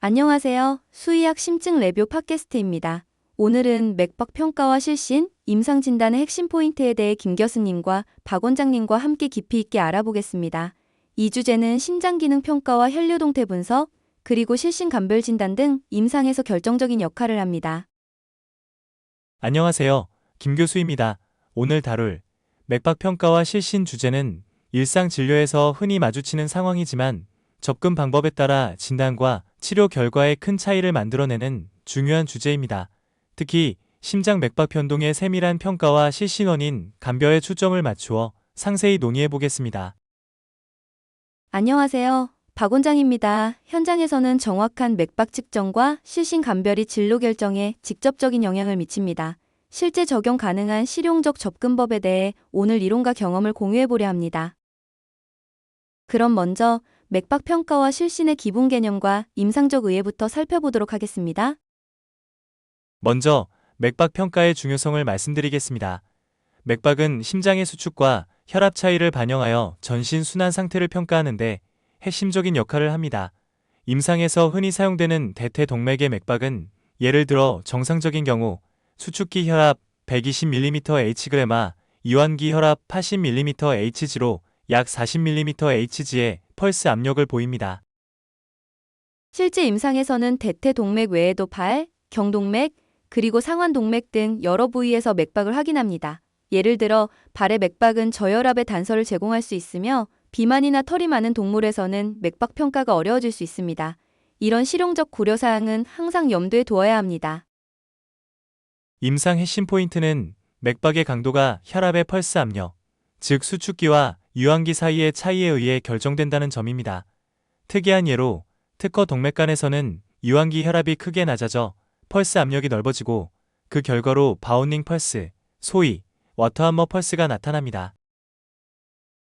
안녕하세요. 수의학 심증 레뷰 팟캐스트입니다. 오늘은 맥박 평가와 실신, 임상 진단의 핵심 포인트에 대해 김 교수님과 박 원장님과 함께 깊이 있게 알아보겠습니다. 이 주제는 심장 기능 평가와 혈류 동태 분석, 그리고 실신 감별 진단 등 임상에서 결정적인 역할을 합니다. 안녕하세요. 김 교수입니다. 오늘 다룰 맥박 평가와 실신 주제는 일상 진료에서 흔히 마주치는 상황이지만 접근 방법에 따라 진단과 치료 결과에 큰 차이를 만들어내는 중요한 주제입니다. 특히 심장 맥박 변동의 세밀한 평가와 실신 원인, 감별에 초점을 맞추어 상세히 논의해 보겠습니다. 안녕하세요. 박 원장입니다. 현장에서는 정확한 맥박 측정과 실신 감별이 진로 결정에 직접적인 영향을 미칩니다. 실제 적용 가능한 실용적 접근법에 대해 오늘 이론과 경험을 공유해 보려 합니다. 그럼 먼저 맥박 평가와 실신의 기본 개념과 임상적 의예부터 살펴보도록 하겠습니다. 먼저 맥박 평가의 중요성을 말씀드리겠습니다. 맥박은 심장의 수축과 혈압 차이를 반영하여 전신 순환 상태를 평가하는데 핵심적인 역할을 합니다. 임상에서 흔히 사용되는 대퇴동맥의 맥박은 예를 들어 정상적인 경우 수축기 혈압 120mmHg마, 이완기 혈압 80mmHg로 약 40mmHg의 펄스 압력을 보입니다. 실제 임상에서는 대퇴동맥 외에도 발, 경동맥, 그리고 상완동맥 등 여러 부위에서 맥박을 확인합니다. 예를 들어 발의 맥박은 저혈압의 단서를 제공할 수 있으며 비만이나 털이 많은 동물에서는 맥박 평가가 어려워질 수 있습니다. 이런 실용적 고려사항은 항상 염두에 두어야 합니다. 임상 핵심 포인트는 맥박의 강도가 혈압의 펄스 압력, 즉 수축기와 유한기 사이의 차이에 의해 결정된다는 점입니다. 특이한 예로 특허 동맥간에서는 유한기 혈압이 크게 낮아져 펄스 압력이 넓어지고 그 결과로 바우닝 펄스, 소위 워터함머 펄스가 나타납니다.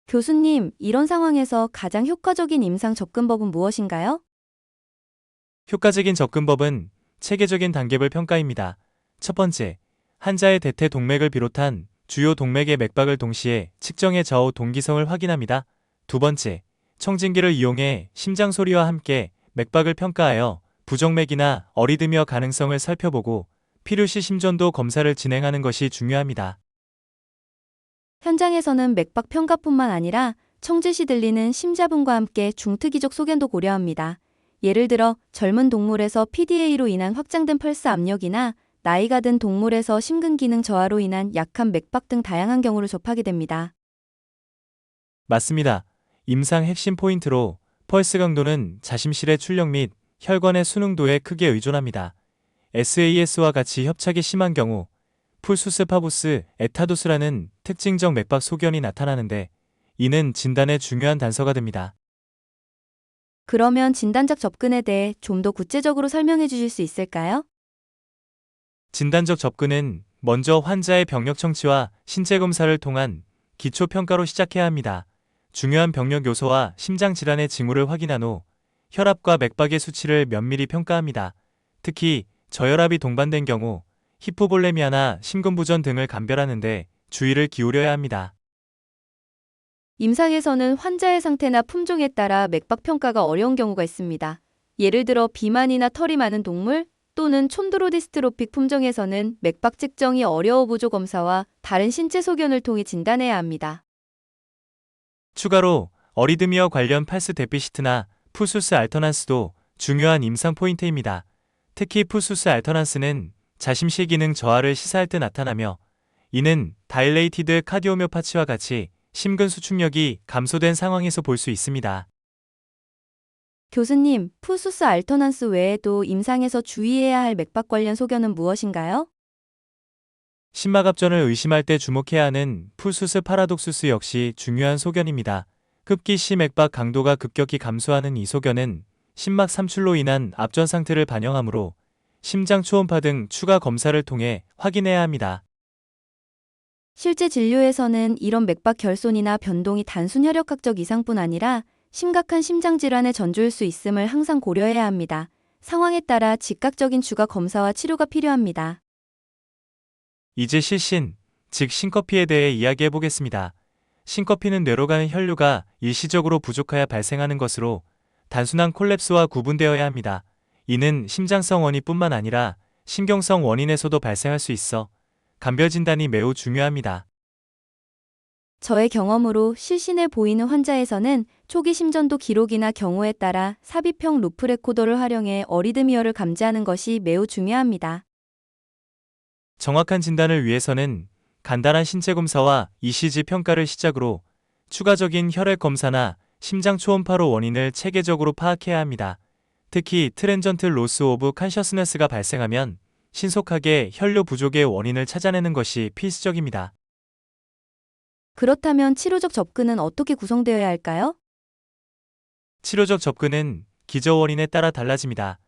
교수님, 이런 상황에서 가장 효과적인 임상 접근법은 무엇인가요? 효과적인 접근법은 체계적인 단계별 평가입니다. 첫 번째, 환자의 대퇴 동맥을 비롯한 주요 동맥의 맥박을 동시에 측정해 좌우 동기성을 확인합니다. 두 번째, 청진기를 이용해 심장 소리와 함께 맥박을 평가하여 부정맥이나 어리드미어 가능성을 살펴보고 필요시 심전도 검사를 진행하는 것이 중요합니다. 현장에서는 맥박 평가뿐만 아니라 청질 시 들리는 심자분과 함께 중특이적 소견도 고려합니다. 예를 들어 젊은 동물에서 PDA로 인한 확장된 펄스 압력이나 나이가 든 동물에서 심근기능 저하로 인한 약한 맥박 등 다양한 경우를 접하게 됩니다. 맞습니다. 임상 핵심 포인트로 펄스 강도는 자심실의 출력 및 혈관의 순응도에 크게 의존합니다. SAS와 같이 협착이 심한 경우 풀수스 파부스 에타도스라는 특징적 맥박 소견이 나타나는데 이는 진단의 중요한 단서가 됩니다. 그러면 진단적 접근에 대해 좀 더 구체적으로 설명해 주실 수 있을까요? 진단적 접근은 먼저 환자의 병력 청취와 신체 검사를 통한 기초 평가로 시작해야 합니다. 중요한 병력 요소와 심장 질환의 징후를 확인한 후 혈압과 맥박의 수치를 면밀히 평가합니다. 특히 저혈압이 동반된 경우 히포볼레미아나 심근부전 등을 감별하는데 주의를 기울여야 합니다. 임상에서는 환자의 상태나 품종에 따라 맥박 평가가 어려운 경우가 있습니다. 예를 들어 비만이나 털이 많은 동물 또는 촌드로디스트로픽 품종에서는 맥박 측정이 어려워 보조 검사와 다른 신체 소견을 통해 진단해야 합니다. 추가로 어리드미어 관련 팔스 데피시트나 풀수스 알터난스도 중요한 임상 포인트입니다. 특히 풀수스 알터난스는 자심실 기능 저하를 시사할 때 나타나며 이는 다일레이티드 카디오미오파치와 같이 심근 수축력이 감소된 상황에서 볼 수 있습니다. 교수님, 푸수스 알터넌스 외에도 임상에서 주의해야 할 맥박 관련 소견은 무엇인가요? 심막압전을 의심할 때 주목해야 하는 풀수스 파라독수스 역시 중요한 소견입니다. 급기 시 맥박 강도가 급격히 감소하는 이 소견은 심막 삼출로 인한 압전 상태를 반영하므로 심장 초음파 등 추가 검사를 통해 확인해야 합니다. 실제 진료에서는 이런 맥박 결손이나 변동이 단순 혈액학적 이상뿐 아니라 심각한 심장 질환의 전조일 수 있음을 항상 고려해야 합니다. 상황에 따라 즉각적인 추가 검사와 치료가 필요합니다. 이제 실신, 즉 신커피에 대해 이야기해 보겠습니다. 신커피는 뇌로 가는 혈류가 일시적으로 부족하여 발생하는 것으로 단순한 콜랩스와 구분되어야 합니다. 이는 심장성 원인뿐만 아니라 신경성 원인에서도 발생할 수 있어 감별 진단이 매우 중요합니다. 저의 경험으로 실신해 보이는 환자에서는 초기 심전도 기록이나 경우에 따라 삽입형 루프 레코더를 활용해 어리드미어를 감지하는 것이 매우 중요합니다. 정확한 진단을 위해서는 간단한 신체 검사와 ECG 평가를 시작으로 추가적인 혈액 검사나 심장 초음파로 원인을 체계적으로 파악해야 합니다. 특히 트랜전트 로스 오브 컨셔스네스가 발생하면 신속하게 혈류 부족의 원인을 찾아내는 것이 필수적입니다. 그렇다면 치료적 접근은 어떻게 구성되어야 할까요? 치료적 접근은 기저 원인에 따라 달라집니다.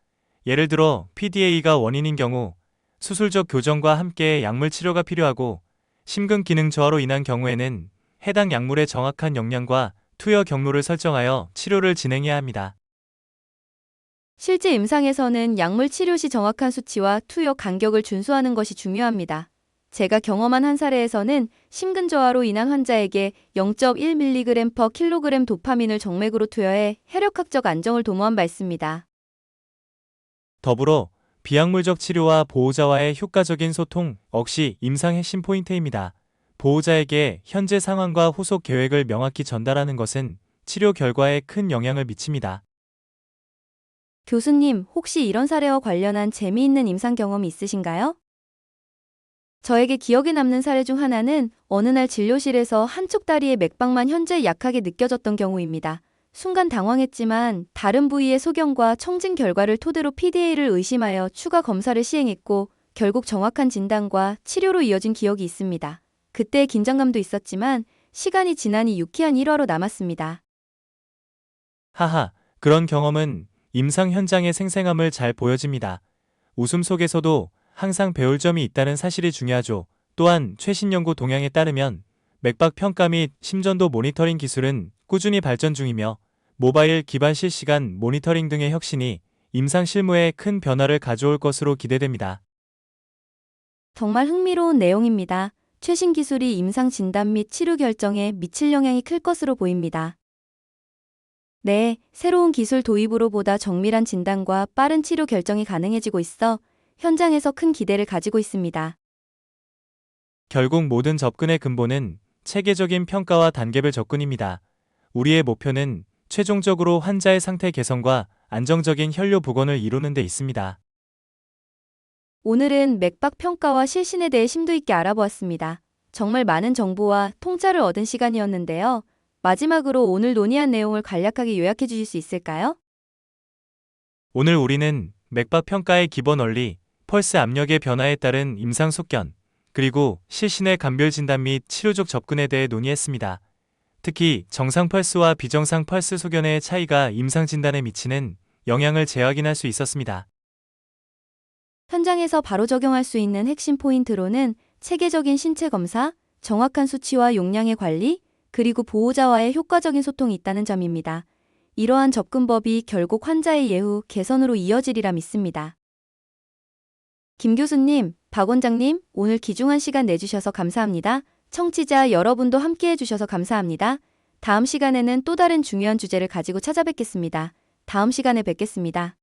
예를 들어 PDA가 원인인 경우 수술적 교정과 함께 약물 치료가 필요하고, 심근 기능 저하로 인한 경우에는 해당 약물의 정확한 용량과 투여 경로를 설정하여 치료를 진행해야 합니다. 실제 임상에서는 약물 치료 시 정확한 수치와 투여 간격을 준수하는 것이 중요합니다. 제가 경험한 한 사례에서는 심근 저하로 인한 환자에게 0.1mg/kg 도파민을 정맥으로 투여해 혈액학적 안정을 도모한 바 있습니다. 더불어 비약물적 치료와 보호자와의 효과적인 소통 역시 임상 핵심 포인트입니다. 보호자에게 현재 상황과 후속 계획을 명확히 전달하는 것은 치료 결과에 큰 영향을 미칩니다. 교수님, 혹시 이런 사례와 관련한 재미있는 임상 경험이 있으신가요? 저에게 기억에 남는 사례 중 하나는 어느 날 진료실에서 한쪽 다리의 맥박만 현재 약하게 느껴졌던 경우입니다. 순간 당황했지만 다른 부위의 소견과 청진 결과를 토대로 PDA를 의심하여 추가 검사를 시행했고, 결국 정확한 진단과 치료로 이어진 기억이 있습니다. 그때의 긴장감도 있었지만 시간이 지나니 유쾌한 일화로 남았습니다. 하하, 그런 경험은 임상 현장의 생생함을 잘 보여줍니다. 웃음 속에서도 항상 배울 점이 있다는 사실이 중요하죠. 또한 최신 연구 동향에 따르면 맥박 평가 및 심전도 모니터링 기술은 꾸준히 발전 중이며, 모바일 기반 실시간 모니터링 등의 혁신이 임상 실무에 큰 변화를 가져올 것으로 기대됩니다. 정말 흥미로운 내용입니다. 최신 기술이 임상 진단 및 치료 결정에 미칠 영향이 클 것으로 보입니다. 네, 새로운 기술 도입으로 보다 정밀한 진단과 빠른 치료 결정이 가능해지고 있어 현장에서 큰 기대를 가지고 있습니다. 결국 모든 접근의 근본은 체계적인 평가와 단계별 접근입니다. 우리의 목표는 최종적으로 환자의 상태 개선과 안정적인 혈류 복원을 이루는 데 있습니다. 오늘은 맥박 평가와 실신에 대해 심도 있게 알아보았습니다. 정말 많은 정보와 통찰을 얻은 시간이었는데요. 마지막으로 오늘 논의한 내용을 간략하게 요약해 주실 수 있을까요? 오늘 우리는 맥박 평가의 기본 원리, 펄스 압력의 변화에 따른 임상 속견, 그리고 실신의 감별 진단 및 치료적 접근에 대해 논의했습니다. 특히 정상 펄스와 비정상 펄스 소견의 차이가 임상 진단에 미치는 영향을 재확인할 수 있었습니다. 현장에서 바로 적용할 수 있는 핵심 포인트로는 체계적인 신체 검사, 정확한 수치와 용량의 관리, 그리고 보호자와의 효과적인 소통이 있다는 점입니다. 이러한 접근법이 결국 환자의 예후 개선으로 이어지리라 믿습니다. 김 교수님, 박 원장님, 오늘 귀중한 시간 내주셔서 감사합니다. 청취자 여러분도 함께해 주셔서 감사합니다. 다음 시간에는 또 다른 중요한 주제를 가지고 찾아뵙겠습니다. 다음 시간에 뵙겠습니다.